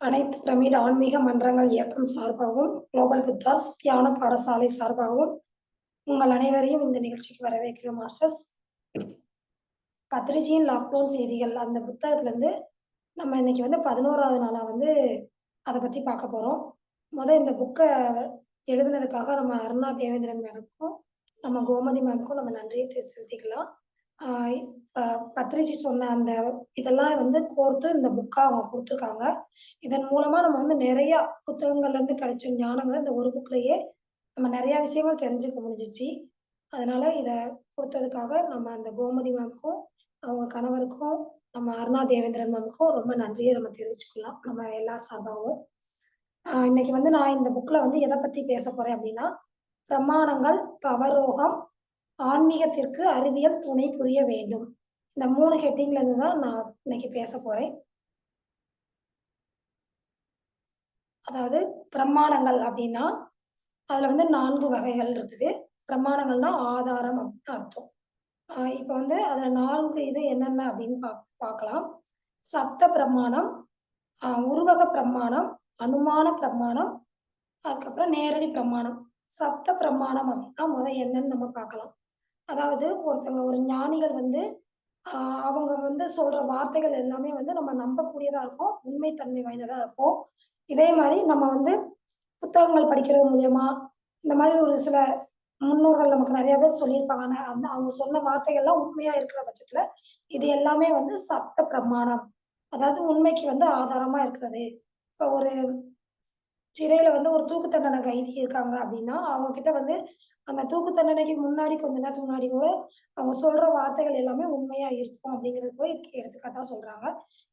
அனைத்து பிரமிட் ஆன்மீக மன்றங்கள் இயக்கம் சார்பாகவும், குளோபல் புத்தாஸ் தியான பாடசாலை சார்பாகவும் உங்கள் அனைவரையும் இந்த நிகழ்ச்சிக்கு வரவேற்கிறோம் மாஸ்டர்ஸ். பத்ரிஜியின் லாக்டவுன் செய்திகள் அந்த புத்தகத்திலேருந்து நம்ம இன்னைக்கு 11வது நாளா அதை பற்றி பார்க்க போகிறோம். இந்த புக்கை எழுதுனதுக்காக நம்ம அருணா தேவேந்திரன் மேடமுக்கும் நம்ம கோமதி மேமுக்கும் நம்ம நன்றியை செலுத்திக்கலாம். பத்ரிஜி சொன்ன அந்த இதெல்லாம் கோர்த்து இந்த புக்கா அவங்க கொடுத்துருக்காங்க. இதன் மூலமா நம்ம நிறைய புத்தகங்கள்ல இருந்து கிடைச்ச ஞானங்களை இந்த ஒரு புக்லயே நம்ம நிறைய விஷயங்கள் தெரிஞ்சுக்க முடிஞ்சிச்சு. அதனால இத கொடுத்ததுக்காக நம்ம அந்த கோமதி மேமுக்கும் அவங்க கணவருக்கும் நம்ம அருணா தேவேந்திரன் மேமுக்கும் ரொம்ப நன்றியை நம்ம தெரிவிச்சுக்கலாம் நம்ம எல்லாரும் சார்பாகவும். இன்னைக்கு நான் இந்த புக்ல எதை பத்தி பேச போறேன் அப்படின்னா, பிரமாணங்கள், பவரோகம், ஆன்மீகத்திற்கு அறிவியல் துணை புரிய வேண்டும். இந்த 3 ஹெட்டிங்ல இருந்து தான் நான் இன்னைக்கு பேச போறேன். அதாவது பிரமாணங்கள் அப்படின்னா அதுல 4 வகைகள் இருக்குது. பிரமாணங்கள்னா ஆதாரம் அப்படின்னு அர்த்தம். இப்ப அதுல 4 இது என்னென்ன அப்படின்னு பார்க்கலாம். சப்த பிரமாணம், உருவக பிரமாணம், அனுமான பிரமாணம், அதுக்கப்புறம் நேரடி பிரமாணம். சப்த பிரமாணம் அப்படின்னா என்னன்னு நம்ம பார்க்கலாம். அதாவது ஒரு ஞானிகள் அவங்க சொல்ற வார்த்தைகள் எல்லாமே நம்ம நம்பக்கூடியதா இருக்கும், உண்மைத்தன்மை வாய்ந்ததா இருக்கும். இதே மாதிரி நம்ம புத்தகங்கள் படிக்கிறது மூலியமா இந்த மாதிரி ஒரு சில முன்னோர்கள் நமக்கு நிறைய பேர் சொல்லியிருப்பாங்க. அவங்க சொன்ன வார்த்தைகள்லாம் உண்மையா இருக்கிற பட்சத்துல இது எல்லாமே சப்த பிரமாணம், அதாவது உண்மைக்கு ஆதாரமா இருக்கிறது. இப்ப ஒரு சிறையில ஒரு தூக்கு தண்டனை கைதி இருக்காங்க அப்படின்னா அவங்க கிட்ட அந்த தூக்கு தண்டனைக்கு முன்னாடி கொஞ்ச நேரத்துக்கு முன்னாடி கூட அவங்க சொல்ற வார்த்தைகள் எல்லாமே உண்மையா இருக்கும் அப்படிங்கிறது கூட இதுக்கு எடுத்துக்காட்டா சொல்றாங்க.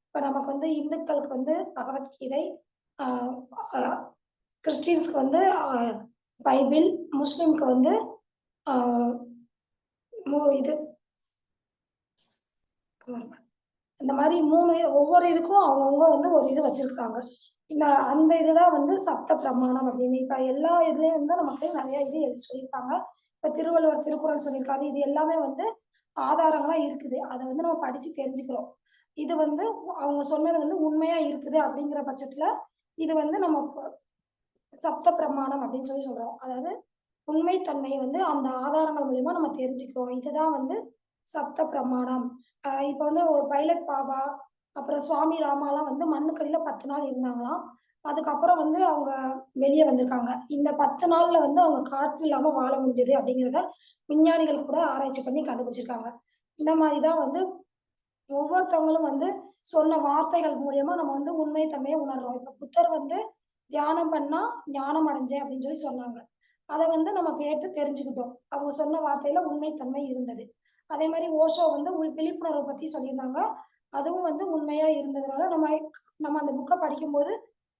இப்ப நமக்கு இந்துக்களுக்கு பகவத்கீதை, கிறிஸ்டின்ஸ்க்கு பைபிள், முஸ்லிம்க்கு இது இந்த மாதிரி 3 ஒவ்வொரு இதுக்கும் அவங்கவுங்க ஒரு இது வச்சிருக்காங்க. அந்த இதுதான் சப்த பிரமாணம் அப்படின்னு. இப்ப எல்லா இதுலயும் நமக்கு நிறைய இது எழுதி சொல்லியிருக்காங்க. இப்ப திருவள்ளுவர் திருக்குறள் சொல்லியிருக்காரு. இது எல்லாமே ஆதாரங்களா இருக்குது. அதை நம்ம படிச்சு தெரிஞ்சுக்கிறோம். இது அவங்க சொன்னது உண்மையா இருக்குது அப்படிங்கிற பட்சத்துல இது நம்ம சப்த பிரமாணம் அப்படின்னு சொல்றோம். அதாவது உண்மைத்தன்மையை அந்த ஆதாரங்கள் மூலியமா நம்ம தெரிஞ்சுக்கிறோம். இதுதான் சப்த பிரமாணம். இப்ப ஒரு பைலட் பாபா, அப்புறம் சுவாமி ராமாலாம் மண்ணுக்கடியில 10 நாள் இருந்தாங்களாம். அதுக்கப்புறம் அவங்க வெளியே வந்திருக்காங்க. இந்த 10 நாள்ல அவங்க காற்று இல்லாம வாழ முடிஞ்சது அப்படிங்கிறத விஞ்ஞானிகள் கூட ஆராய்ச்சி பண்ணி கண்டுபிடிச்சிருக்காங்க. இந்த மாதிரிதான் ஒவ்வொருத்தவங்களும் சொன்ன வார்த்தைகள் மூலியமா நம்ம உண்மைத்தன்மையை உணர்றோம். இப்ப புத்தர் தியானம் பண்ணா ஞானம் அடைஞ்சேன் அப்படின்னு சொன்னாங்க. அதை நம்ம கேட்டு தெரிஞ்சுக்கிட்டோம். அவங்க சொன்ன வார்த்தையில உண்மைத்தன்மை இருந்தது. அதே மாதிரி ஓஷோ விழிப்புணர்வை பத்தி சொல்லியிருந்தாங்க. அதுவும் உண்மையா இருந்ததுனால நம்ம அந்த புக்கை படிக்கும்போது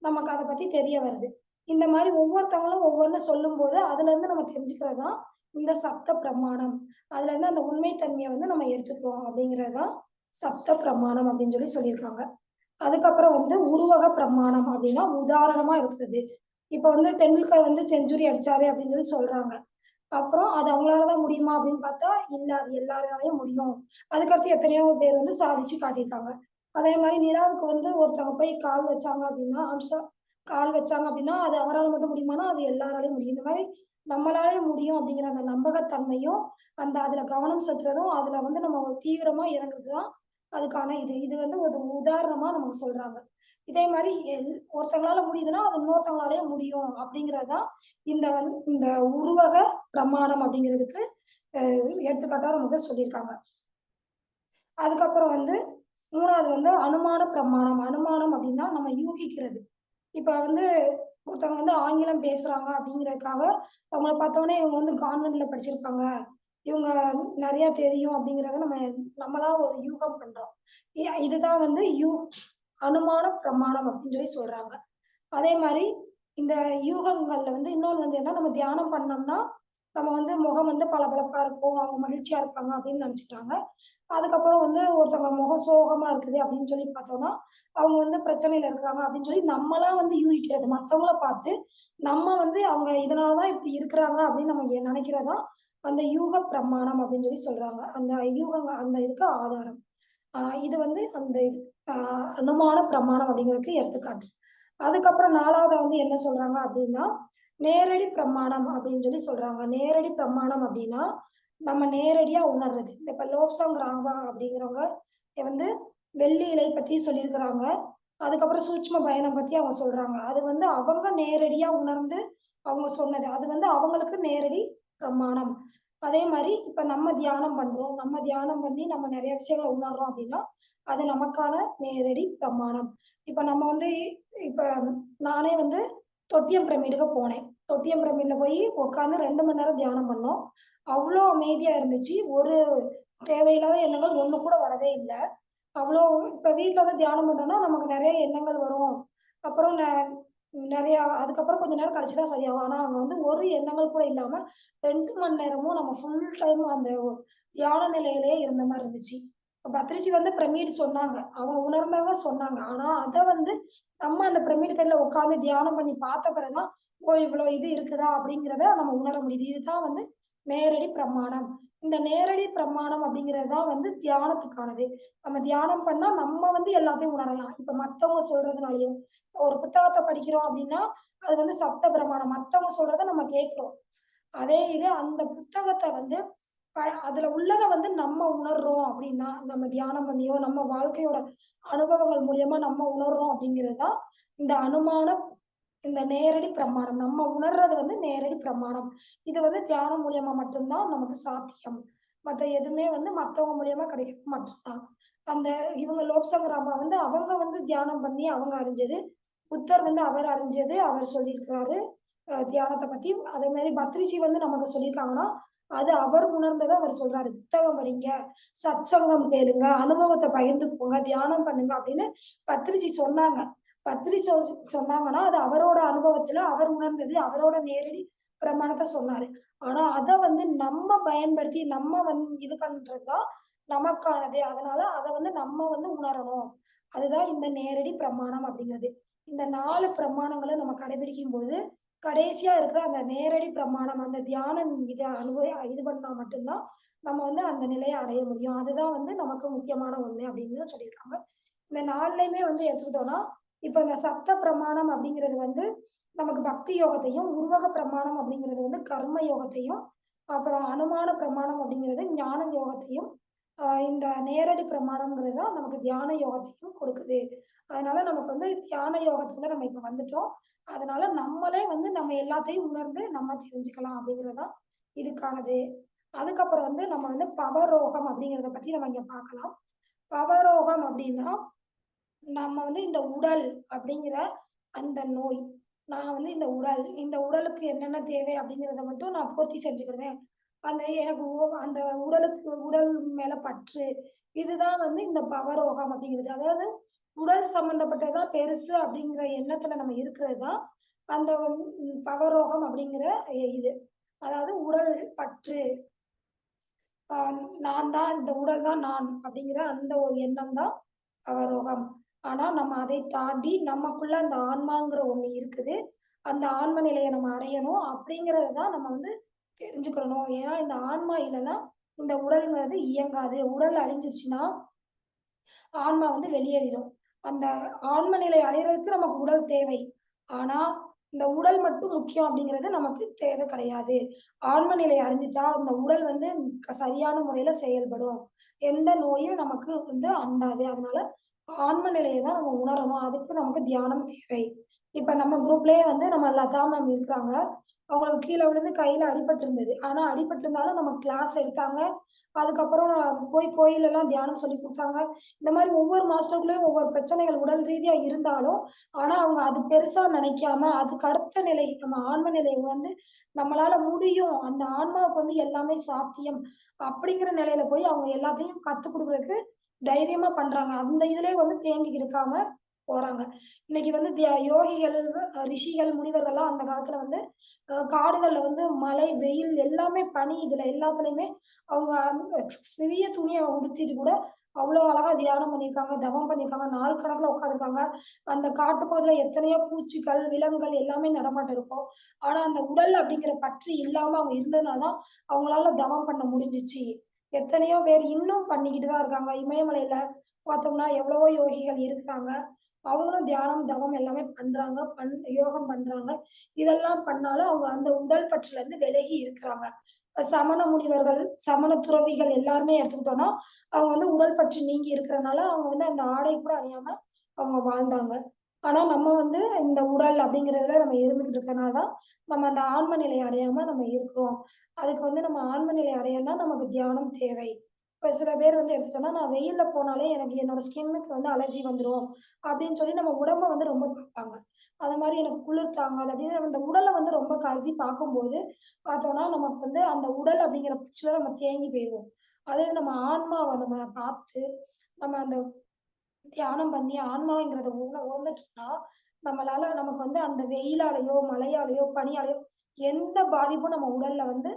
நமக்கு அதை பத்தி தெரிய வருது. இந்த மாதிரி ஒவ்வொருத்தவங்களும் ஒவ்வொன்னு சொல்லும் போது அதுல இருந்து நம்ம தெரிஞ்சுக்கிறது தான் இந்த சப்த பிரமாணம். அதுல இருந்து அந்த உண்மைத்தன்மையை நம்ம எடுத்துக்கிறோம் அப்படிங்கிறதுதான் சப்த பிரமாணம் அப்படின்னு சொல்லியிருக்காங்க. அதுக்கப்புறம் உருவக பிரமாணம் அப்படின்னா உதாரணமா இருக்குது. இப்ப டெண்டுல்கர் செஞ்சுரி அடிச்சாரு அப்படின்னு சொல்றாங்க. அப்புறம் அது அவங்களாலதான் முடியுமா அப்படின்னு பார்த்தா இல்ல, அது எல்லாராலையும் முடியும். அதுக்கடுத்து எத்தனையோ பேர் சாதிச்சு காட்டியிருக்காங்க. அதே மாதிரி நிலாவுக்கு ஒருத்தவங்க போய் கால் வச்சாங்க அப்படின்னா கால் வச்சாங்க அப்படின்னா அது அவரால் மட்டும் முடியுமானா அது எல்லாராலையும் முடியும். இந்த மாதிரி நம்மளாலே முடியும் அப்படிங்கிற அந்த நம்பகத்தன்மையும் அதுல கவனம் செலுத்துறதும் அதுல நம்ம தீவிரமா இறங்குறதுதான் அதுக்கான இது ஒரு உதாரணமா நமக்கு சொல்றாங்க. இதே மாதிரி ஒருத்தவங்களால முடியுதுன்னா அது இன்னொருத்தவங்களாலே முடியும் அப்படிங்கறதுதான் இந்த உருவக பிரமாணம் அப்படிங்கிறதுக்கு எடுத்துக்காட்டா நமக்கு சொல்லியிருக்காங்க. அதுக்கப்புறம் 3வது அனுமான பிரமாணம். அனுமானம் அப்படின்னா நம்ம யூகிக்கிறது. இப்ப ஒருத்தவங்க ஆங்கிலம் பேசுறாங்க அப்படிங்கிறதுக்காக அவங்கள பார்த்தோன்னே இவங்க கான்வென்ட்ல படிச்சிருப்பாங்க, இவங்க நிறைய தெரியும் அப்படிங்கிறத நம்மளா ஒரு யூகம் பண்றோம். இதுதான் அனுமான பிரமாணம் அப்படின்னு சொல்றாங்க. அதே மாதிரி இந்த யூகங்கள்ல இன்னொன்னு என்ன, நம்ம தியானம் பண்ணோம்னா நம்ம முகம் பளபளப்பா இருக்கும், அவங்க மகிழ்ச்சியா இருப்பாங்க அப்படின்னு நினைச்சுக்கிறாங்க. அதுக்கப்புறம் ஒருத்தவங்க முகம் சோகமா இருக்குது அப்படின்னு பார்த்தோம்னா அவங்க பிரச்சனையில இருக்கிறாங்க அப்படின்னு நம்மளா யூகிக்கிறது, மத்தவங்கள பார்த்து நம்ம அவங்க இதனாலதான் இப்படி இருக்கிறாங்க அப்படின்னு நம்ம நினைக்கிறதா அந்த யூக பிரமாணம் அப்படின்னு சொல்றாங்க. அந்த யூகம் அந்த இதுக்கு ஆதாரம். இது அந்த அனுமான பிரமாணம் அப்படிங்கிறதுக்கு எடுத்துக்காட்டு. அதுக்கப்புறம் 4வதா வந்து என்ன சொல்றாங்க அப்டின்னா, நேரடி பிரமாணம் அப்டின்னு சொல்றாங்க. நேரடி பிரமாணம் அப்டின்னா, நம்ம நேரடியா உணர்றது. இப்ப லோப்சாங் ராங்கா அப்படிங்கிறவங்க வந்து வெள்ளி இலை பத்தி சொல்லியிருக்கிறாங்க. அதுக்கப்புறம் சூட்சும பயணம் பத்தி அவங்க சொல்றாங்க. அது வந்து அவங்க நேரடியா உணர்ந்து அவங்க சொன்னது. அது வந்து அவங்களுக்கு நேரடி பிரமாணம். அதே மாரி இப்ப நம்ம தியானம் பண்றோம். நம்ம தியானம் பண்ணி நம்ம நெறைய விஷயங்கள உணர்றோம் அப்டின்னா, அது நமக்கான நேரடி பிரமாணம். இப்ப நம்ம வந்து இப்ப நானே வந்து தொட்டியம் பிரமிடுக்கு போனேன். தொட்டியம் பிரமிட்ல போய் உட்கார்ந்து 2 மணி நேரம் தியானம் பண்ணோம். அவ்ளோ அமைதியா இருந்துச்சு. ஒரு தேவையில்லாத எண்ணங்கள் ஒண்ணு கூட வரவே இல்ல. அவ்ளோ இப்ப வீட்ல வந்து தியானம் பண்றோம்னா, நமக்கு நெறைய எண்ணங்கள் வரும். அப்புறம் நெறையா அதுக்கப்புறம் கொஞ்ச நேரம் கழிச்சு தான் சரியாகும். ஆனா, அங்க வந்து ஒரு எண்ணங்கள் கூட இல்லாம 2 மணி நேரமும் நம்ம ஃபுல் டைம் அந்த தியான நிலையிலேயே இருந்த மாரி இருந்துச்சு. பத்ரிஜி வந்து பிரமிடு சொன்னாங்க. அவங்க உணர்ந்தவங்க சொன்னாங்க. ஆனா, அத வந்து நம்ம அந்த பிரமிடு கீழ உட்கார்ந்து தியானம் பண்ணி பார்த்த பிறகு தான், ஓ! இவ்வளோ இது இருக்குதா? அப்படிங்கிறத நம்ம உணர முடியுது. இதுதான் வந்து நேரடி பிரமாணம். இந்த நேரடி பிரமாணம் அப்படிங்கிறது தான் வந்து தியானத்துக்கானது. நம்ம தியானம் பண்ணா நம்ம வந்து எல்லாத்தையும் உணரலாம். இப்ப மத்தவங்க சொல்றதுனாலயும், ஒரு புத்தகத்த படிக்கிறோம் அப்படின்னா, அது வந்து சப்த பிரமாணம். மத்தவங்க சொல்றத நம்ம கேட்கிறோம். அதே இது அந்த புத்தகத்த வந்து அதுல உள்ளத வந்து நம்ம உணர்றோம் அப்படின்னா, நம்ம தியானம் பண்ணியோ, நம்ம வாழ்க்கையோட அனுபவங்கள் மூலியமா நம்ம உணர்றோம் அப்படிங்கிறது தான் இந்த அனுமான இந்த நேரடி பிரமாணம். நம்ம உணர்றது வந்து நேரடி பிரமாணம். இது வந்து தியானம் மூலியமா மட்டும் தான் நமக்கு சாத்தியம். மத்த எதுவுமே வந்து மத்தவங்க மூலியமா கிடைக்கிறது மட்டும் தான். அந்த இவங்க லோக்சங் ராமா வந்து அவங்க வந்து தியானம் பண்ணி அவங்க அறிஞ்சது. புத்தர் வந்து அவர் அறிஞ்சது. அவர் சொல்லியிருக்கிறாரு. தியானத்த பத்தி. அதே மாரி பத்ரிஜி வந்து நமக்கு சொல்லியிருக்காங்கன்னா, அது அவர் உணர்ந்தத அவர் சொல்றாரு. புத்தகம் படிங்க, சத்சங்கம் கேளுங்க, அனுபவத்த பகிர்ந்துக்கோங்க, தியானம் பண்ணுங்க அப்படின்னு பத்ரிஜி சொன்னாங்க. பத்ரி சொன்னாங்கன்னா, அது அவரோட அனுபவத்துல அவர் உணர்ந்தது, அவரோட நேரடி பிரமாணத்த சொன்னாரு. ஆனா, அத வந்து நம்ம பயன்படுத்தி, நம்ம இது பண்றது தான் நமக்கானது. அதனால அத வந்து நம்ம வந்து உணரணும். அதுதான் இந்த நேரடி பிரமாணம் அப்படிங்கிறது. இந்த 4 பிரமாணங்கள நம்ம கடைபிடிக்கும்போது, கடைசியா இருக்கிற அந்த நேரடி பிரமாணம், அந்த தியானம் இத இது பண்ணா மட்டும் தான், நம்ம வந்து அந்த நிலைய அடைய முடியும். அதுதான் வந்து நமக்கு முக்கியமான ஒண்ணு அப்படின்னு சொல்லியிருக்காங்க. இந்த 4லயுமே வந்து எடுத்துக்கிட்டோம்னா, இப்ப இந்த சப்த பிரமாணம் அப்படிங்கிறது வந்து நமக்கு பக்தி யோகத்தையும், உருவக பிரமாணம் அப்படிங்கிறது வந்து கர்ம யோகத்தையும், அப்புறம் அனுமான பிரமாணம் அப்படிங்கிறது ஞான யோகத்தையும், இந்த நேரடி பிரமாணம்ங்கிறது தான் நமக்கு தியான யோகத்தையும் கொடுக்குது. அதனால நமக்கு வந்து தியான யோகத்துக்குள்ள நம்ம இப்ப வந்துட்டோம். அதனால நம்மளே வந்து நம்ம எல்லாத்தையும் உணர்ந்து நம்ம தெரிஞ்சுக்கலாம் அப்படிங்கிறது தான் இதுக்கானது. அதுக்கப்புறம் வந்து நம்ம வந்து பவரோகம் அப்படிங்கிறத பத்தி நம்ம இங்க பார்க்கலாம். பவரோகம் அப்படின்னா, நம்ம வந்து இந்த உடல் அப்படிங்கிற அந்த நோய். நான் வந்து இந்த உடலுக்கு என்னென்ன தேவை அப்படிங்கிறத மட்டும் நான் பூர்த்தி செஞ்சுக்கிடுவேன். அந்த எனக்கு அந்த உடல் மேல பற்று. இதுதான் வந்து இந்த பவரோகம் அப்படிங்கிறது. அதாவது உடல் சம்மந்தப்பட்டது தான் பெருசு அப்படிங்கிற எண்ணத்துல நம்ம இருக்கிறது தான், அந்த பவரோகம் அப்படிங்கிற இது. அதாவது உடல் பற்று. அ நான் தான் இந்த உடல் தான் நான் அப்படிங்கிற அந்த ஒரு எண்ணம் தான் அவரோகம். ஆனா, நம்ம அதை தாண்டி நமக்குள்ள அந்த ஆன்மாங்கிற ஒண்ணு இருக்குது. அந்த ஆன்ம நிலைய நம்ம அடையணும். அப்படிங்கிறத தான் நம்ம வந்து தெரிஞ்சுக்கணும். ஏன்னா, இந்த ஆன்மா இல்லன்னா, இந்த உடல்ங்கிறது இயங்காது. உடல் அழிஞ்சிருச்சுன்னா, ஆன்மா வந்து வெளியேறிடும். அந்த ஆன்ம நிலை அடையறதுக்கு நமக்கு உடல் தேவை. ஆனா, இந்த உடல் மட்டும் முக்கியம் அப்படிங்கிறது நமக்கு தேவை கிடையாது. ஆன்ம நிலை அடைஞ்சுட்டா, இந்த உடல் வந்து சரியான முறையில செயல்படும். எந்த நோயும் நமக்கு வந்து அண்டாது. அதனால ஆன்ம நிலைய தான் நம்ம உணரணும். அதுக்கு நமக்கு தியானம் தேவை. இப்ப நம்ம குரூப்லயே வந்து நம்ம லதா மேம் இருக்காங்க. அவங்களுக்கு கீழ விழுந்து கையில அடிபட்டிருந்தது. ஆனா அடிபட்டிருந்தாலும் நமக்கு கிளாஸ் எடுத்தாங்க. அதுக்கப்புறம் போய் கோயிலெல்லாம் தியானம் சொல்லிக் குடுத்தாங்க. இந்த மாரி ஒவ்வொரு மாஸ்டருக்குள்ளயும் ஒவ்வொரு பிரச்சனைகள் உடல் ரீதியா இருந்தாலும், ஆனா அவங்க அது பெருசா நினைக்காம, அதுக்கு அடுத்த நிலை நம்ம ஆன்ம நிலை வந்து நம்மளால முடியும். அந்த ஆன்மாவுக்கு வந்து எல்லாமே சாத்தியம். அப்படிங்கிற நிலையில போய் அவங்க எல்லாத்தையும் கத்துக் குடுக்குறதுக்கு தைரியமா பண்றாங்க. அந்த இதுலயே வந்து தேங்கி நிற்காம போறாங்க. இன்னைக்கு வந்து யோகிகள், ரிஷிகள், முனிவர்கள்லாம் அந்த காலத்துல வந்து காடுகள்ல வந்து மழை, வெயில் எல்லாமே பனி இதுல எல்லாத்துலயுமே அவங்க அந்த சிறிய துணிய உடுத்திட்டு கூட அவ்வளோ அழகா தியானம் பண்ணியிருக்காங்க, தவம் பண்ணியிருக்காங்க, நாள் கணக்குல உட்கார்ந்துருக்காங்க. அந்த காட்டுப்பகுதியில எத்தனையோ பூச்சிகள், விலங்குகள் எல்லாமே நடமாட்டம் இருக்கும். ஆனா, அந்த உடல் அப்படிங்கிற பற்று இல்லாம அவங்க இருந்ததுனால தான் அவங்களால தவம் பண்ண முடிஞ்சுச்சு. எத்தனையோ பேர் இன்னும் பண்ணிக்கிட்டு தான் இருக்காங்க. இமயமலையில பார்த்தோம்னா எவ்வளவோ யோகிகள் இருக்கிறாங்க. அவங்களும் தியானம், தவம் எல்லாமே பண்றாங்க. யோகம் பண்றாங்க. இதெல்லாம் பண்ணாலும் அவங்க அந்த உடல் பற்றுலருந்து விலகி இருக்கிறாங்க. சமண முனிவர்கள், சமண துறவிகள் எல்லாருமே எடுத்துக்கிட்டோம்னா, அவங்க வந்து உடல் பற்று நீங்கி இருக்கிறனால, அவங்க வந்து அந்த ஆடை கூட அணியாம அவங்க வாழ்ந்தாங்க. ஆனா நம்ம வந்து இந்த உடல் அப்படிங்கிறதுல நம்ம இருந்துகிட்டு இருக்கனால தான், நம்ம அந்த ஆன்ம நிலைய அடையாம நம்ம இருக்கிறோம். அதுக்கு வந்து நம்ம ஆன்ம நிலை அடையணும்னா நமக்கு தியானம் தேவை. இப்ப சில பேர் வந்து எடுத்துட்டோம்னா, நான் வெயில்ல போனாலே எனக்கு என்னோட ஸ்கின்னுக்கு வந்து அலர்ஜி வந்துரும். அப்படின்னு சொல்லி நம்ம உடம்ப வந்து ரொம்ப பார்ப்பாங்க. அது மாரி எனக்கு குளிர் தாங்காது அப்படின்னு நம்ம இந்த உடல வந்து ரொம்ப கருதி பார்க்கும்போது, பார்த்தோம்னா நமக்கு வந்து அந்த உடல் அப்படிங்கிற பட்சத்துல நம்ம தேங்கி போயிருவோம். அதே நம்ம ஆன்மாவ நம்ம பார்த்து, நம்ம அந்த தியானம் பண்ணி ஆன்மாங்கிறத உணர்ந்துட்டோம்னா, நம்மளால நமக்கு வந்து அந்த வெயிலாலயோ, மழையாலயோ, பனியாலயோ எந்த பாதிப்பும் நம்ம உடல்ல வந்து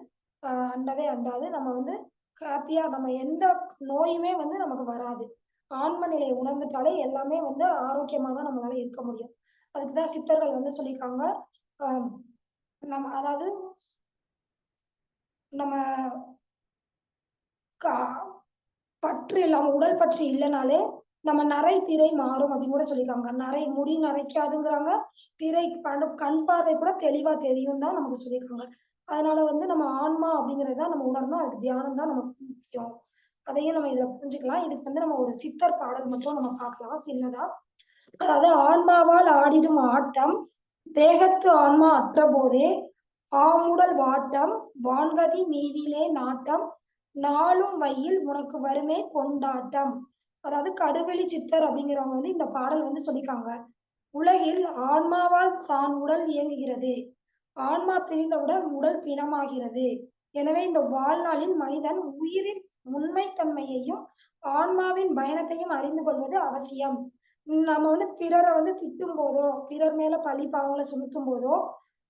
அண்டவே அண்டாது. நம்ம வந்து ஹேப்பியா நம்ம எந்த நோயுமே வந்து நமக்கு வராது. ஆன்ம நிலைய உணர்ந்துட்டாலே எல்லாமே வந்து ஆரோக்கியமா தான் நம்மளால இருக்க முடியும். அதுக்கு தான் சித்தர்கள் வந்து சொல்லியிருக்காங்க. அ நம்ம அதாவது நம்ம கா பற்று இல்லாம உடல் பற்று இல்லனாலே, நம்ம நரை, திரை மாறும் அப்படின்னு கூட சொல்லியிருக்காங்க. முடி நரைக்காதுங்கிறாங்க. திரை கண் பார்வை கூட தெளிவா தெரியும்னு தான் நமக்கு சொல்லியிருக்காங்க. அதனால வந்து நம்ம ஆன்மா அப்படிங்கிறத நம்ம உணரணும். அதுக்கு தியானம் தான் நமக்கு முக்கியம். அதையும் நம்ம இதுல புரிஞ்சுக்கலாம். இதுக்கு வந்து நம்ம ஒரு சித்தர் பாடல் மட்டும் நம்ம பார்க்கலாம் சின்னதா. அதாவது ஆன்மாவால் ஆடிடும் ஆட்டம், தேகத்து ஆன்மா அற்றபோதே, ஆமுடல் வாட்டம், வான்கதி மீதிலே நாட்டம், நாளும் வையில் உனக்கு வருமே கொண்டாட்டம். அதாவது கடுவெளி சித்தர் அப்படிங்கிறவங்க வந்து இந்த பாடல் வந்து சொல்லியிருக்காங்க. உலகில் ஆன்மாவால் தான் உடல் இயங்குகிறது. ஆன்மா பிரிந்தவுடன் உடல் பிணமாகிறது. எனவே இந்த வாழ்நாளில் மனிதன் உயிரின் உண்மைத்தன்மையையும், ஆன்மாவின் பயணத்தையும் அறிந்து கொள்வது அவசியம். நம்ம வந்து பிறர வந்து திட்டும்போதோ, பிறர் மேல பழி பாவங்கள சுமத்தும்போதோ,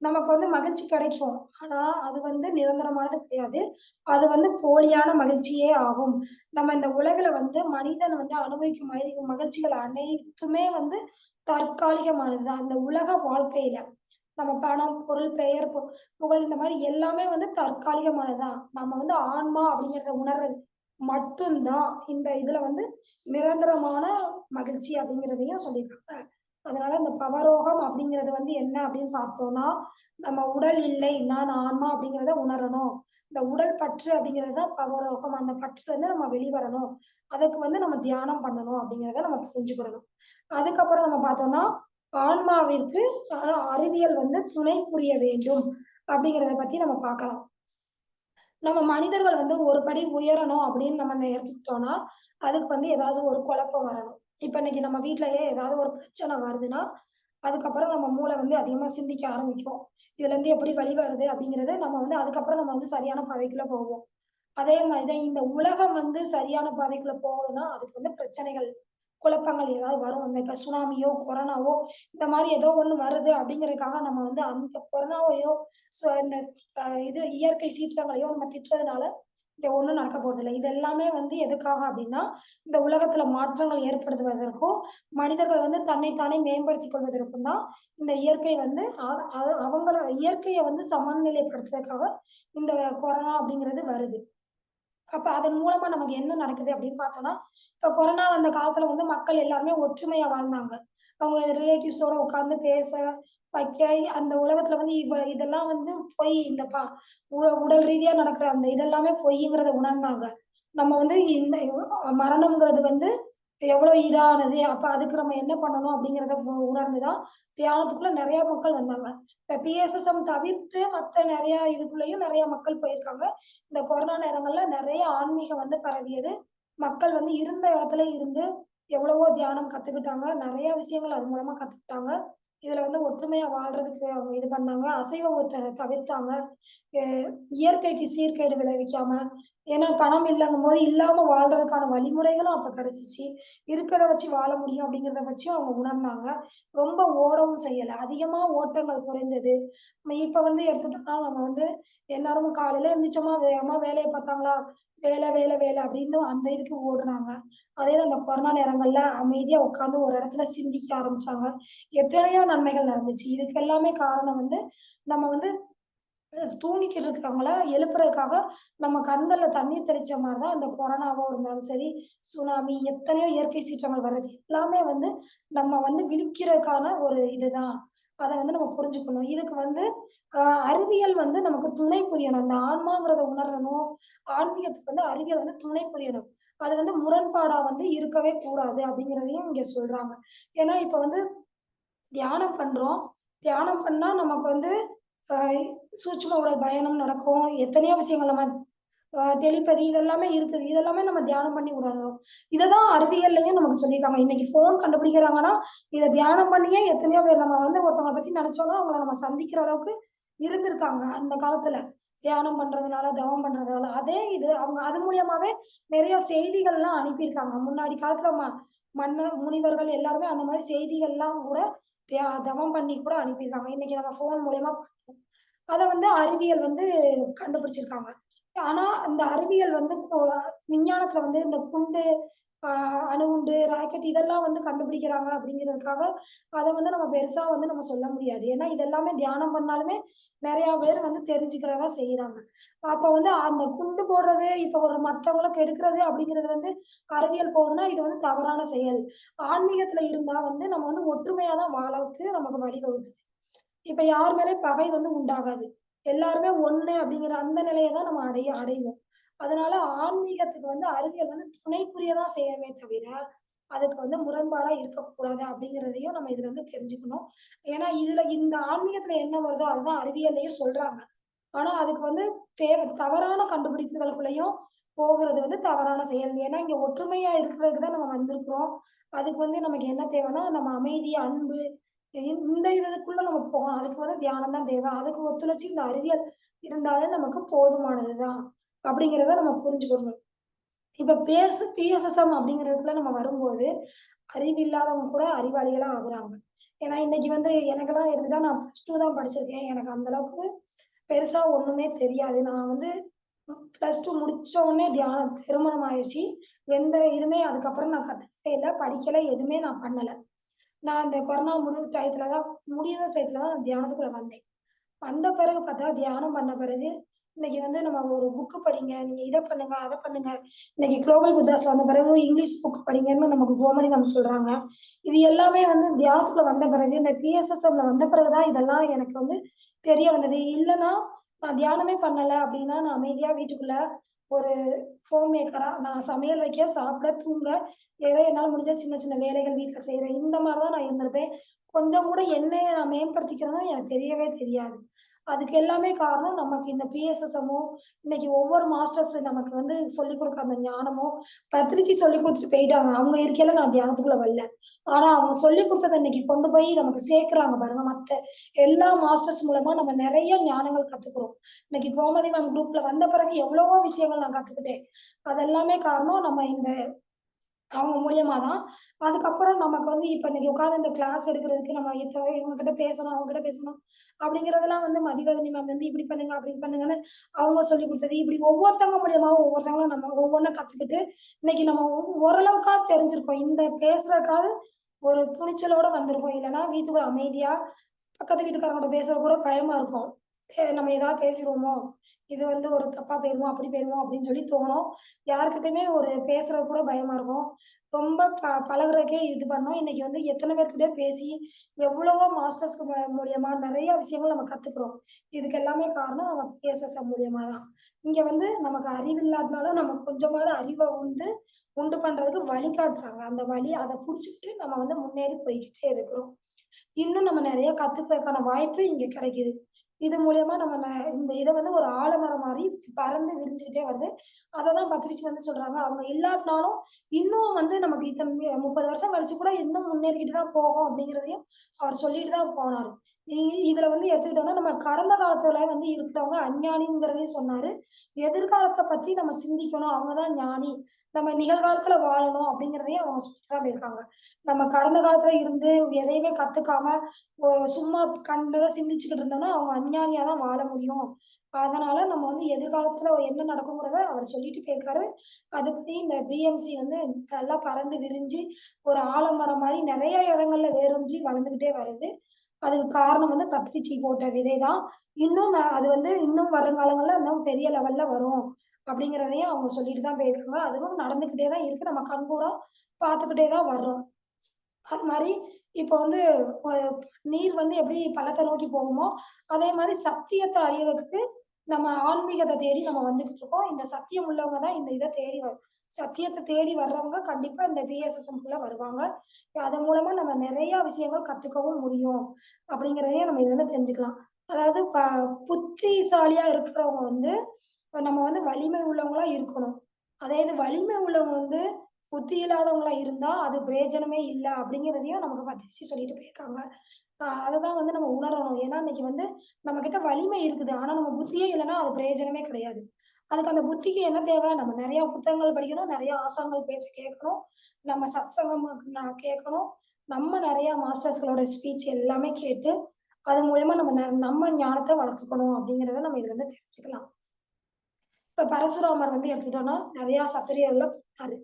நமக்கு வந்து மகிழ்ச்சி கிடைக்கும். ஆனா, அது வந்து நிரந்தரமானது கிடையாது. அது வந்து போலியான மகிழ்ச்சியே ஆகும். நம்ம இந்த உலகுல வந்து மனிதன் வந்து அனுபவிக்கும் மகிழ்ச்சிகள் அனைத்துமே வந்து தற்காலிகமானது தான். அந்த உலக வாழ்க்கையில. நம்ம பணம், பொருள், பெயர், புகழ் இந்த மாரி எல்லாமே வந்து தற்காலிகமானது தான். நம்ம வந்து ஆன்மா அப்படிங்கிறத உணர்றது மட்டும் தான் இந்த இதுல வந்து நிரந்தரமான மகிழ்ச்சி அப்படிங்கிறதையும் சொல்லியிருக்காங்க. அதனால இந்த பவரோகம் அப்படிங்கிறது வந்து என்ன அப்படின்னு பார்த்தோம்னா, நம்ம உடல் இல்லை, நான் ஆன்மா அப்படிங்கிறத உணரணும். இந்த உடல் பற்று அப்படிங்கிறது தான் பவரோகம். அந்த பற்றுலருந்து நம்ம வெளிவரணும். அதுக்கு வந்து நம்ம தியானம் பண்ணணும் அப்படிங்கிறத நம்ம புரிஞ்சுக்கிடணும். அதுக்கப்புறம் நம்ம பார்த்தோம்னா, ஆன்மாவிற்கு அறிவியல் வந்து துணை புரிய வேண்டும் அப்படிங்கிறத பத்தி நம்ம பார்க்கலாம். நம்ம மனிதர்கள் வந்து ஒரு படி உயரணும் அப்படின்னு நம்ம எடுத்துக்கிட்டோம்னா, அதுக்கு வந்து ஏதாவது ஒரு குழப்பம் வரணும். இப்ப இன்னைக்கு நம்ம வீட்லயே ஏதாவது ஒரு பிரச்சனை வருதுன்னா, அதுக்கப்புறம் நம்ம மூளை வந்து அதிகமா சிந்திக்க ஆரம்பிக்கும். இதுலருந்து எப்படி வெளிவருது அப்படிங்கிறது நம்ம வந்து அதுக்கப்புறம் நம்ம வந்து சரியான பாதைக்குள்ள போவோம். அதே மாரி தான் இந்த உலகம் வந்து சரியான பாதைக்குள்ள போகணும்னா, அதுக்கு வந்து பிரச்சனைகள், குழப்பங்கள் ஏதாவது வரும். இப்ப சுனாமியோ, கொரோனாவோ இந்த மாரி ஏதோ ஒண்ணு வருது அப்படிங்கிறதுக்காக நம்ம வந்து அந்த கொரோனாவையோ, இந்த இது இயற்கை சீற்றங்களையோ நம்ம திட்டுறதுனால இங்க ஒண்ணும் நடக்க போறதில்ல. இது எல்லாமே வந்து எதுக்காக அப்படின்னா, இந்த உலகத்துல மாற்றங்கள் ஏற்படுத்துவதற்கும், மனிதர்கள் வந்து தன்னை தானே மேம்படுத்திக் கொள்வதற்கும் தான் இந்த இயற்கை வந்து அ அ அவங்கள இயற்கைய வந்து சமநிலைப்படுத்துறதுக்காக இந்த கொரோனா அப்படிங்கிறது வருது. அப்ப அதன் மூலமா நமக்கு என்ன நடக்குது அப்படின்னு பார்த்தோம்னா, இப்ப கொரோனா வந்த காலத்துல வந்து மக்கள் எல்லாருமே ஒற்றுமையா வாழ்ந்தாங்க. அவங்க ரிலேட்டிவ்ஸோட உட்கார்ந்து பேச, வைக்க அந்த உலகத்துல வந்து இதெல்லாம் வந்து பொய். இந்த உடல் ரீதியா நடக்கிற அந்த இதெல்லாமே பொய்ங்கிறத உணர்ந்தாங்க. நம்ம வந்து இந்த மரணம்ங்கிறது வந்து எவ்வளோ இதானது. அப்ப அதுக்கு நம்ம என்ன பண்ணணும் அப்படிங்கிறத உணர்ந்து தான் தியானத்துக்குள்ள நெறைய மக்கள் வந்தாங்க. இப்ப பிஎஸ்எஸ்எம் தவிர்த்து மத்த நெறைய இதுக்குள்ளயும் நெறைய மக்கள் போயிருக்காங்க. இந்த கொரோனா நேரங்கள்ல நெறைய ஆன்மீகம் வந்து பரவியது. மக்கள் வந்து இருந்த இடத்துல இருந்து எவ்வளவோ தியானம் கத்துக்கிட்டாங்க. நெறைய விஷயங்கள் அது மூலமா கத்துக்கிட்டாங்க. இதுல வந்து ஒற்றுமையா வாழ்றதுக்கு அவங்க இது பண்ணாங்க. அசைவ உணவ தவிர்த்தாங்க. எ இயற்கைக்கு சீர்கேடு விளைவிக்காம, ஏன்னா பணம் இல்லங்கும்போது இல்லாம வாழ்றதுக்கான வழிமுறைகளும் அப்ப கிடைச்சுச்சு. இருக்கிறத வச்சு வாழ முடியும் அப்படிங்கிறத வச்சு அவங்க உணர்ந்தாங்க. ரொம்ப ஓடவும் செய்யல. அதிகமா ஓட்டங்கள் குறைஞ்சது. இப்ப வந்து எடுத்துக்கிட்டோம்னா நம்ம வந்து எல்லாரும் காலையில எந்திரிச்சோமா, வேகமா வேலைய பார்த்தாங்களா, வேலை, வேலை, வேலை அப்படின்னு அந்த இதுக்கு ஓடுனாங்க. அதே அந்த கொரோனா நேரங்கள்ல அமைதியா உட்கார்ந்து ஒரு இடத்துல சிந்திக்க ஆரம்பிச்சாங்க. எத்தனையோ நன்மைகள் நடந்துச்சு. இதுக்கு எல்லாமே காரணம் வந்து நம்ம வந்து தூங்கிக்கிட்டு இருக்கிறவங்கள எழுப்புறதுக்காக நம்ம கண்கள்ல தண்ணீர் தெளிச்ச மாரி தான் அந்த கொரோனாவா இருந்தாலும் சரி, சுனாமி எத்தனையோ இயற்கை சீற்றங்கள் வர்றது எல்லாமே வந்து நம்ம வந்து விழிக்கிறதுக்கான ஒரு இதுதான். அத வந்து நம்ம புரிஞ்சுக்கணும். இதுக்கு வந்து அ அறிவியல் வந்து நமக்கு துணை புரியணும். அந்த ஆன்மாங்கிறத உணரணும். ஆன்மீகத்துக்கு வந்து அறிவியல் வந்து துணை புரியணும். அது வந்து முரண்பாடா வந்து இருக்கவே கூடாது அப்படிங்கிறதையும் இங்க சொல்றாங்க. ஏன்னா, இப்ப வந்து தியானம் பண்றோம். தியானம் பண்ணா நமக்கு வந்து அ சூட்சும உடல் பயணம் நடக்கும். எத்தனையோ விஷயங்கள் நம்ம டெலிபதி இதெல்லாமே இருக்குது. இதெல்லாமே நம்ம தியானம் பண்ணி உணரணும். இததான் அறிவியல்லயும் நமக்கு சொல்லியிருக்காங்க. இன்னைக்கு ஃபோன் கண்டுபிடிக்கிறாங்கன்னா, இத தியானம் பண்ணியே எத்தனையோ பேர் நம்ம வந்து ஒருத்தவங்கள பத்தி நெனச்சோம்னா, அவங்கள நம்ம சந்திக்கிற அளவுக்கு இருந்திருக்காங்க, அந்த காலத்துல. தியானம் பண்றதுனால, தவம் பண்றதுனால. அதே இது அவங்க அது மூலியமாவே நெறைய செய்திகள்லாம் அனுப்பியிருக்காங்க. முன்னாடி காலத்துல மன்னர், முனிவர்கள் எல்லாருமே அந்த மாரி செய்திகள்லாம் கூட தவம் பண்ணி கூட அனுப்பியிருக்காங்க. இன்னைக்கு நம்ம ஃபோன் மூலியமா பண்றோம். அத வந்து அறிவியல் வந்து கண்டுபிடிச்சிருக்காங்க. ஆனா, அந்த அறிவியல் வந்து விஞ்ஞானத்துல வந்து இந்த குண்டு, அ அணுகுண்டு, ராக்கெட் இதெல்லாம் வந்து கண்டுபிடிக்கிறாங்க அப்படிங்கிறதுக்காக, அத வந்து நம்ம பெருசா வந்து நம்ம சொல்ல முடியாது. ஏன்னா, இதெல்லாமே தியானம் பண்ணாலுமே நெறையா பேர் வந்து தெரிஞ்சுக்கிறத செய்றாங்க. அப்ப வந்து அந்த குண்டு போடுறது, இப்ப ஒரு மத்தவங்கள கெடுக்கிறது அப்படிங்கிறது வந்து அறிவியல் போகுதுன்னா, இது வந்து தவறான செயல். ஆன்மீகத்துல இருந்தா வந்து நம்ம வந்து ஒற்றுமையா தான் வாழறக்கு நமக்கு வழிவகுக்குது. இப்ப யார் மேலயும் பகை வந்து உண்டாகாது. எல்லாருமே ஒண்ணு அப்படிங்கிற அந்த நிலைய தான் நம்ம அடைவோம். அதனால ஆன்மீகத்துக்கு வந்து அறிவியல் வந்து துணை புரிய தான் செய்யணுமே தவிர, அதுக்கு வந்து முரண்பாடா இருக்கக்கூடாது அப்படிங்கிறதையும் நம்ம இதுல இருந்து தெரிஞ்சுக்கணும். ஏன்னா, இதுல இந்த ஆன்மீகத்துல என்ன வருதோ அதுதான் அறிவியல்லயும் சொல்றாங்க. ஆனா, அதுக்கு வந்து தவறான கண்டுபிடிப்புகளுக்குள்ளயும் போகுறது வந்து தவறான செயல். ஏன்னா, இங்க ஒற்றுமையா இருக்கிறதுக்கு தான் நம்ம வந்திருக்கிறோம். அதுக்கு வந்து நமக்கு என்ன தேவைன்னா, நம்ம அமைதி, அன்பு இந்த இதுக்குள்ள நம்ம போகணும். அதுக்கு வந்து தியானம் தான் தேவை. அதுக்கு ஒத்துழைச்சு இந்த அறிவியல் இருந்தாலே நமக்கு போதுமானது தான். அப்படிங்கிறத நம்ம புரிஞ்சுக்கணும். இப்ப பிஎஸ்எஸ்எம் அப்படிங்கிறதுக்குள்ள நம்ம வரும்போது, அறிவில்லாதவங்க கூட அறிவாளிகளா ஆகுறாங்க. ஏன்னா, இன்னைக்கு வந்து எனக்கெல்லாம் எடுத்துட்டா நான் +2 தான் படிச்சிருக்கேன். எனக்கு அந்த அளவுக்கு பெருசா ஒண்ணுமே தெரியாது. நான் வந்து +2 முடிச்ச உடனே திருமணம் ஆயிருச்சு. எந்த இதுவுமே அதுக்கப்புறம் நான் கத்துக்கவே இல்ல, படிக்கல, எதுவுமே நான் பண்ணல. நான் அந்த கொரோனா முடியிற டயத்துல தான் நான் தியானத்துக்குள்ள வந்தேன். வந்த பிறகு பார்த்தா, தியானம் பண்ண பிறகு, இன்னைக்கு வந்து நம்ம ஒரு புக் படிங்க. நீங்க இத பண்ணுங்க, அத பண்ணுங்க. இன்னைக்கு குளோபல் புத்தாஸ் வந்த பிறகு இங்கிலீஷ் புக் படிங்கன்னு நமக்கு கோமதி மேம் சொல்றாங்க. இது எல்லாமே வந்து தியானத்துக்குள்ள வந்த பிறகு, இந்த பிஎஸ்எஸ்எம்ல வந்த பிறகு தான் இதெல்லாம் எனக்கு வந்து தெரிய வந்தது. இல்லன்னா, நான் தியானமே பண்ணல அப்டின்னா, நான் அமைதியா வீட்டுக்குள்ள ஒரு ஹோம் மேக்கரா நான் சமையல் வைக்க, சாப்பிட, தூங்க, ஏதோ என்னால முடிஞ்ச சின்ன சின்ன வேலைகள் வீட்ல செய்றேன். இந்த மாரி தான் நான் இருந்திருப்பேன். கொஞ்சம் கூட என்னைய நான் மேம்படுத்திக்கிறதுன்னு எனக்கு தெரியவே தெரியாது. அதுக்கு எல்லாமே காரணம் நமக்கு இந்த பிஎஸ்எஸ்எம்மோ, இன்னைக்கு ஒவ்வொரு மாஸ்டர்ஸ் நமக்கு வந்து சொல்லிக் குடுக்குற அந்த ஞானமோ, பத்திரிச்சு சொல்லிக் குடுத்துட்டு போயிட்டாங்க. அவங்க இருக்கையில நான் தியானத்துக்குள்ள வரல. ஆனா அவங்க சொல்லிக் குடுத்தத இன்னைக்கு கொண்டு போய் நமக்கு சேர்க்குறாங்க பாருங்க. மத்த எல்லா மாஸ்டர்ஸ் மூலமா நம்ம நெறைய ஞானங்கள் கத்துக்குறோம். இன்னைக்கு கோமதி மேம் குரூப்ல வந்த பிறகு எவ்வளவோ விஷயங்கள் நான் கத்துக்கிட்டேன். அதெல்லாமே காரணம் நம்ம இந்த அவங்க மூலியமா தான். அதுக்கப்புறம் நமக்கு வந்து இப்ப இன்னைக்கு உட்கார்ந்து இந்த கிளாஸ் எடுக்கிறதுக்கு நம்ம இவங்க கிட்ட பேசணும், அவங்க கிட்ட பேசணும் அப்படிங்கிறதெல்லாம் வந்து மதிவதனி மேம் வந்து இப்படி பண்ணுங்க, அப்படி பண்ணுங்கன்னு அவங்க சொல்லிக் குடுத்தது. இப்படி ஒவ்வொருத்தவங்க மூலியமாவும் ஒவ்வொருத்தவங்களும் நம்ம ஒவ்வொண்ணா கத்துக்கிட்டு, இன்னைக்கு நம்ம ஓரளவுக்காவது தெரிஞ்சிருக்கோம். இந்த பேசுறதுக்காவது ஒரு துணிச்சலோட வந்திருக்கோம். இல்லன்னா வீட்டுக்குள்ள அமைதியா பக்கத்து வீட்டுக்காரங்கட்ட பேச கூட பயமா இருக்கும். நம்ம ஏதாவது பேசிருவோமோ! இது வந்து ஒரு தப்பா போயிருமோ! அப்படி போயிருமோ! அப்படின்னு சொல்லி தோணும். யார்கிட்டயுமே ஒரு பேசுறது கூட பயமா இருக்கும். ரொம்ப பழகுறதுக்கே இது பண்ணோம். இன்னைக்கு வந்து எத்தன பேர்கிட்டயோ பேசி, எவ்வளவோ மாஸ்டர்ஸ்க்கு மூலியமா நெறைய விஷயங்கள் நம்ம கத்துக்குறோம். இதுக்கு எல்லாமே காரணம் நம்ம பிஎஸ்எஸ்எம் மூலியமா தான். இங்க வந்து நமக்கு அறிவு இல்லாதனால நம்ம கொஞ்சமாவது அறிவ உண்டு பண்றதுக்கு வழிகாட்டுறாங்க. அந்த வழி அத புடிச்சுக்கிட்டு நம்ம வந்து முன்னேறி போய்க்கிட்டே இருக்கிறோம். இன்னும் நம்ம நெறைய கத்துக்கிறதுக்கான வாய்ப்பு இங்க கிடைக்குது. இது மூலியமா நம்ம இந்த இத வந்து ஒரு ஆலமரம் மாரி பறந்து விரிஞ்சுகிட்டே வருது. அததான் பத்திரிச்சி வந்து சொல்றாங்க. அவங்க இல்லாட்டினாலும், இன்னும் வந்து நமக்கு இத்தன 30 வருஷம் கழிச்சு கூட இன்னும் முன்னேறிக்கிட்டு தான் போகும் அப்படிங்கிறதையும் அவர் சொல்லிட்டு தான் போனாரு. இ இதுல வந்து எடுத்துக்கிட்டோம்னா, நம்ம கடந்த காலத்துல வந்து இருக்கிறவங்க அஞ்ஞானிங்கிறதையும் சொன்னாரு. எதிர்காலத்த பத்தி நம்ம சிந்திக்கணும். அவங்க தான் ஞானி. நம்ம நிகழ்காலத்துல வாழணும் அப்படிங்கிறதையும் அவங்க சொல்லிட்டு தான் போயிருக்காங்க. நம்ம கடந்த காலத்துல இருந்து எதையுமே கத்துக்காம, சும்மா கண்டத சிந்திச்சுக்கிட்டு இருந்தோம்னா, அவங்க அஞ்ஞானியா தான் வாழ முடியும். அதனால நம்ம வந்து எதிர்காலத்துல என்ன நடக்குங்கிறத அவர் சொல்லிட்டு போயிருக்காரு. அத பத்தி இந்த பிஎம்சி வந்து நல்லா பறந்து விரிஞ்சு, ஒரு ஆலமரம் மாரி நெறைய இடங்கள்ல வேரூன்றி வளர்ந்துகிட்டே வருது. அதுக்கு காரணம் வந்து கத்திரிச்சீ போட்ட விதை தான். இன்னும் அது வந்து இன்னும் வருங்காலங்கள்ல இன்னும் பெரிய லெவல்ல வரும். அப்படிங்கிறதையும் அவங்க சொல்லிட்டு தான் போயிருக்காங்க. அதுவும் நடந்துகிட்டே தான் இருக்கு. நம்ம கண்கூடா பார்த்துக்கிட்டே தான் வர்றோம். அது மாரி இப்போ வந்து ஒரு நீர் வந்து எப்படி பள்ளத்த நோக்கி போகுமோ, அதே மாரி சத்தியத்த அறியறதுக்கு நம்ம ஆன்மீகத்த தேடி நம்ம வந்துகிட்டு இருக்கோம். இந்த சத்தியம் உள்ளவங்க தான் இந்த இத தேடி சத்தியத்த தேடி வர்றவங்க கண்டிப்பா இந்த பிஎஸ்எஸ்எம்குள்ள வருவாங்க. அதன் மூலமா நம்ம நெறைய விஷயங்கள் கத்துக்கவும் முடியும். அப்படிங்கிறதையும் நம்ம இதுலருந்து தெரிஞ்சுக்கலாம். அதாவது புத்திசாலியா இருக்கிறவங்க வந்து நம்ம வந்து வலிமை உள்ளவங்களா இருக்கணும். அதே இது வலிமை உள்ளவங்க வந்து புத்தி இல்லாதவங்களா இருந்தா, அது பிரயோஜனமே இல்ல அப்படிங்கிறதையும் நமக்கு பத்திரிச்சு சொல்லிட்டு போயிருக்காங்க. அததான் வந்து நம்ம உணரணும். ஏன்னா, இன்னைக்கு வந்து நம்மகிட்ட வலிமை இருக்குது. ஆனா, நம்ம புத்தியே இல்லன்னா, அது பிரயோஜனமே கிடையாது. அதுக்கு அந்த புத்திக்கு என்ன தேவை? நம்ம நெறைய புத்தகங்கள் படிக்கணும், நெறைய ஆசான்கள் பேச்ச கேட்கணும், நம்ம சத்சங்கம் கேட்கணும், நம்ம நெறைய மாஸ்டர்ஸ்களோட ஸ்பீச் எல்லாமே கேட்டு, அது மூலியமா நம்ம ஞானத்த வளர்த்துக்கணும் அப்படிங்கிறத நம்ம இதுலருந்து தெரிஞ்சுக்கலாம். இப்ப பரசுராமர் வந்து எடுத்துக்கிட்டோம்னா, நெறைய சத்திரியர்கள கொன்னாரு.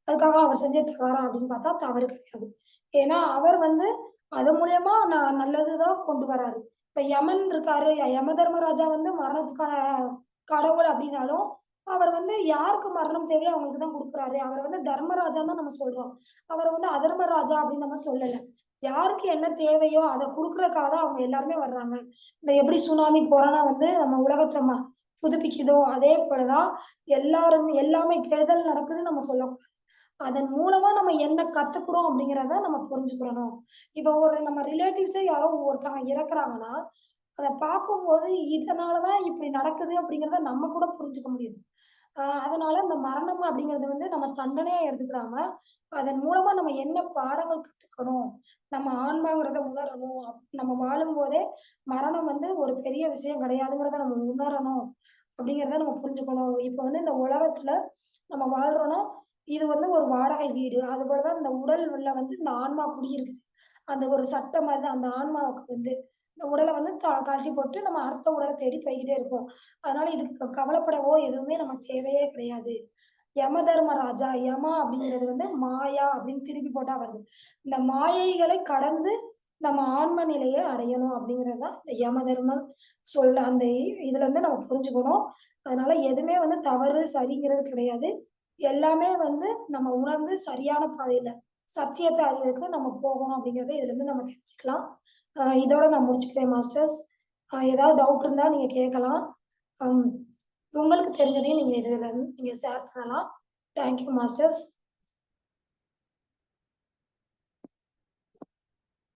அதுக்காக அவர் செஞ்சது தவறா அப்படின்னு பார்த்தா தவறு கிடையாது. ஏன்னா, அவர் வந்து அது மூலியமா நல்லது தான் கொண்டு வராரு. இப்ப யமன் இருக்காரு. யம தர்மராஜா வந்து மரணத்துக்கான கடவுள் அப்படின்னாலும், அவர் வந்து யாருக்கு மரணம் தேவையோ அவங்களுக்கு தான் குடுக்குறாரு. அவர வந்து தர்மராஜான்னு தான் நம்ம சொல்றோம். அவர வந்து அதர்மராஜா அப்படின்னு நம்ம சொல்லல. யாருக்கு என்ன தேவையோ அத குடுக்குறதுக்காக தான் அவங்க எல்லாருமே வர்றாங்க. இந்த எப்படி சுனாமி, கொரோனா வந்து நம்ம உலகத்த புதுப்பிக்குதோ, அதே போல தான் எல்லாமே கெடுதல் நடக்குதுன்னு நம்ம சொல்லக்கூடாது. அதன் மூலமா நம்ம என்ன கத்துக்குறோம் அப்படிங்கிறத நம்ம புரிஞ்சுக்கிடணும். இப்போ ஒரு நம்ம ரிலேட்டிவ்ஸே யாரோ ஒருத்தவங்க இறக்குறாங்கன்னா, அத பார்க்கும்போது இதனால தான் இப்படி நடக்குது அப்படிங்கிறத நம்ம கூட புரிஞ்சுக்க முடியுது. அதனால இந்த மரணம் அப்படிங்கிறது வந்து நம்ம தண்டனையா எடுத்துக்கிடாம, அதன் மூலமா நம்ம என்ன பாடங்கள் கத்துக்கணும், நம்ம ஆன்மாங்கிறத உணரணும். நம்ம வாழும்போதே மரணம் வந்து ஒரு பெரிய விஷயம் கிடையாதுங்கிறத நம்ம உணரணும். அப்படிங்கிறத நம்ம புரிஞ்சுக்கணும். இப்ப வந்து இந்த உலகத்துல நம்ம வாழ்றோம்னா, இது வந்து ஒரு வாடகை வீடு. அதுபோல தான் இந்த உடல் உள்ள வந்து இந்த ஆன்மா குடியிருக்குது. அந்த ஒரு சட்டம் மாரி தான் அந்த ஆன்மாவுக்கு வந்து. இந்த உடல வந்து கழட்டி போட்டு நம்ம அடுத்த உடல தேடி போய்க்கிட்டே இருக்கோம். அதனால இதுக்கு கவலைப்படவோ எதுவுமே நமக்கு தேவையே கிடையாது. யம தர்மராஜா, யமா அப்படிங்கிறது வந்து மாயா அப்படின்னு திருப்பி போட்டா வருது. இந்த மாயைகளை கடந்து நம்ம ஆன்ம நிலைய அடையணும் அப்படிங்கிறது தான் இந்த யம தர்மம் அந்த இதுல இருந்து நம்ம புரிஞ்சுக்கணும். அதனால எதுவுமே வந்து தவறு, சரிங்கிறது கிடையாது. எல்லாமே வந்து நம்ம உணர்ந்து சரியான பாதையில சத்தியத்த அறிவதற்கு நம்ம போகணும் அப்படிங்கிறத இதுலருந்து நம்ம தெரிஞ்சுக்கலாம். இதோட நான் முடிச்சுக்கிறேன் மாஸ்டர்ஸ். ஏதாவது டவுட் இருந்தா நீங்க கேட்கலாம். அம் உங்களுக்கு தெரிஞ்சதையும் நீங்க இதுல நீங்க ஷேர் பண்ணலாம். Thank you masters.